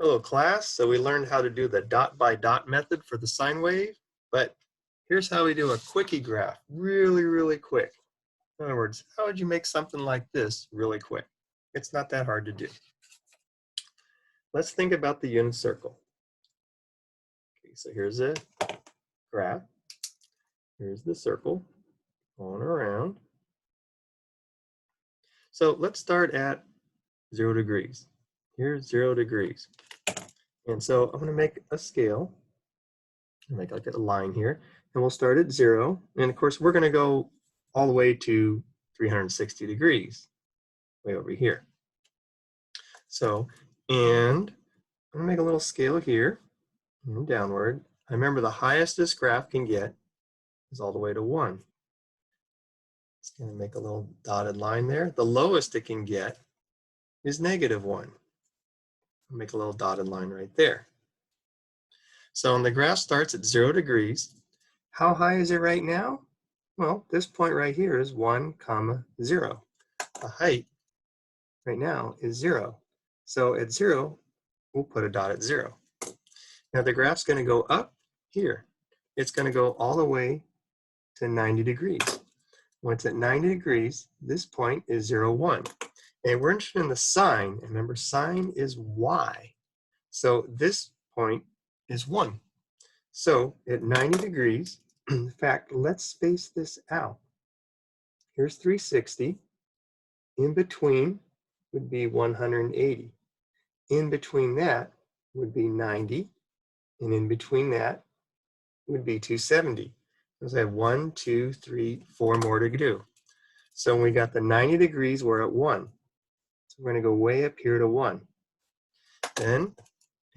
Hello class, so we learned how to do the dot by dot method for the sine wave, but here's how we do a quickie graph, really quick. In other words, how would you make something like this really quick? It's not that hard to do. Let's think about the unit circle. Okay, so here's a graph. Here's the circle going around. So let's start at 0 degrees. Here's 0 degrees. And so I'm going to make a scale, make like a line here, and we'll start at 0. And of course, we're going to go all the way to 360 degrees, way over here. So, and I'm going to make a little scale here and downward. I remember the highest this graph can get is all the way to 1. It's going to make a little dotted line there. The lowest it can get is -1. I'll make a little dotted line right there. So when the graph starts at 0 degrees, how high is it right now? Well, this point right here is 1, 0. The height right now is 0. So at 0, we'll put a dot at 0. Now the graph's going to go up here. It's going to go all the way to 90 degrees. When it's at 90 degrees, this point is 0, 1. And we're interested in the sine. And remember, sine is y. So this point is 1. So at 90 degrees, in fact, let's space this out. Here's 360. In between would be 180. In between that would be 90. And in between that would be 270. So I have 1, 2, 3, 4 more to do. So when we got the 90 degrees, we're at 1. So we're going to go way up here to 1. Then,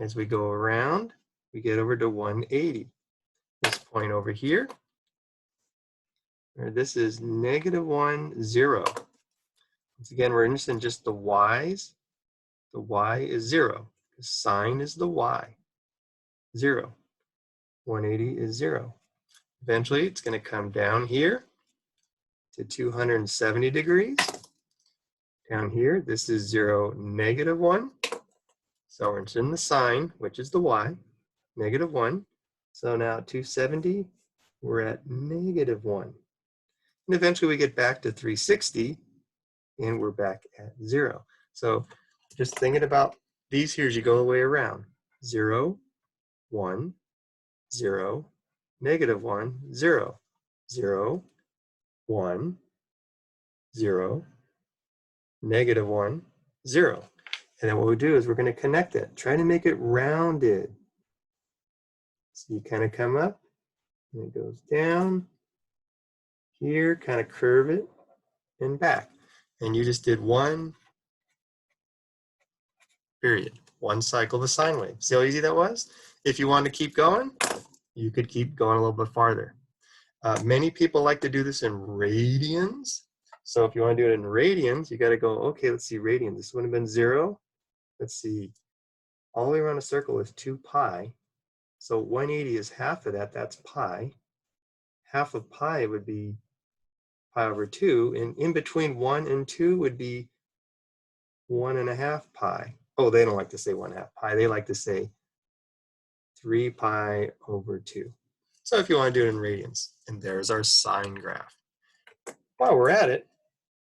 as we go around, we get over to 180. This point over here, this is -1, 0. Once again, we're interested in just the y's. The y is 0. The sine is the y. 0. 180 is 0. Eventually, it's going to come down here to 270 degrees. Down here, this is 0, -1. So we're interested in the sine, which is the y, -1. So now 270, we're at -1. And eventually we get back to 360, and we're back at 0. So just thinking about these here as you go the way around. 0, 1, 0, -1, 0, 0, 1, 0, -1, 0. And then what we do is we're going to connect it, try to make it rounded. So you kind of come up, and it goes down here, kind of curve it, and back. And you just did one period, one cycle of a sine wave. See how easy that was? If you want to keep going, you could keep going a little bit farther. Many people like to do this in radians. So if you want to do it in radians, you got to go, okay, let's see, radians. This would have been 0. Let's see, all the way around a circle is 2 pi. So 180 is half of that, that's pi. Half of pi would be pi over 2, and in between 1 and 2 would be 1.5 pi. Oh, they don't like to say 1/2 pi, they like to say 3 pi over 2. So if you want to do it in radians, and there's our sine graph. While we're at it,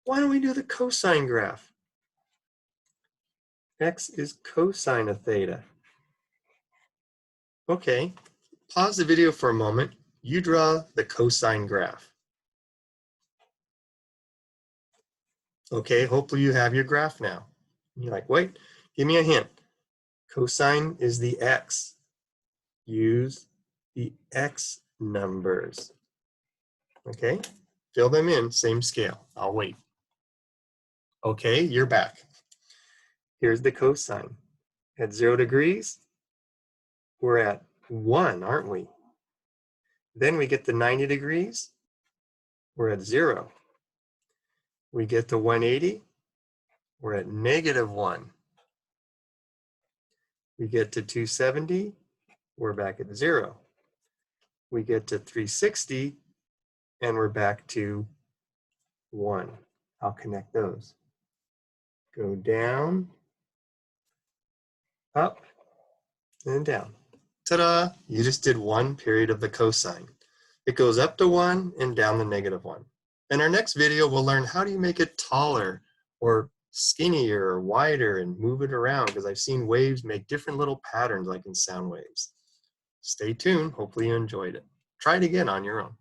why don't we do the cosine graph? X is cosine of theta. Okay, pause the video for a moment. You draw the cosine graph. Okay, hopefully you have your graph now. You're like, wait, give me a hint. Cosine is the x. Use the x numbers. Okay, fill them in, same scale. I'll wait. Okay, you're back. Here's the cosine. At 0 degrees, we're at 1, aren't we? Then we get to 90 degrees, we're at 0. We get to 180, we're at -1. We get to 270, we're back at 0. We get to 360, and we're back to 1. I'll connect those. Go down, up, and down. Ta-da! You just did one period of the cosine. It goes up to 1 and down to -1. In our next video, we'll learn how do you make it taller or skinnier or wider and move it around, because I've seen waves make different little patterns like in sound waves. Stay tuned. Hopefully you enjoyed it. Try it again on your own.